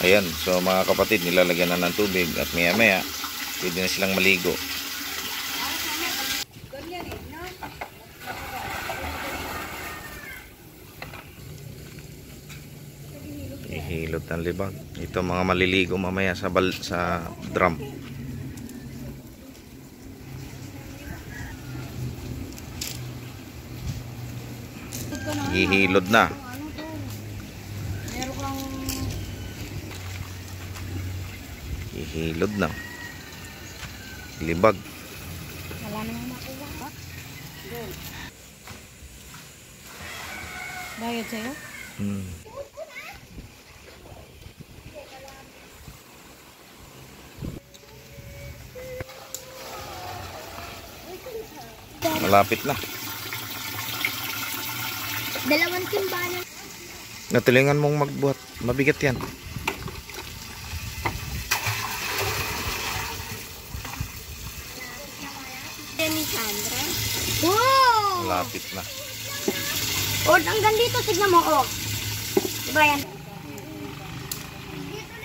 Ayan, so mga kapatid, nilalagyan na ng tubig at maya maya pwede na silang maligo. Ihilot ng libag. Ito mga maliligo mamaya sa drum. Ihilod na. Ihilod na. Libag. Wala namang makuha. Bayad sa'yo? Malapit na. Dalawang timbangan. Natulingan mong magbuhat. Mabigat yan. Ni Sandra. Wow! Malapit na. O, hanggang dito, tignan mo, oh. Diba yan?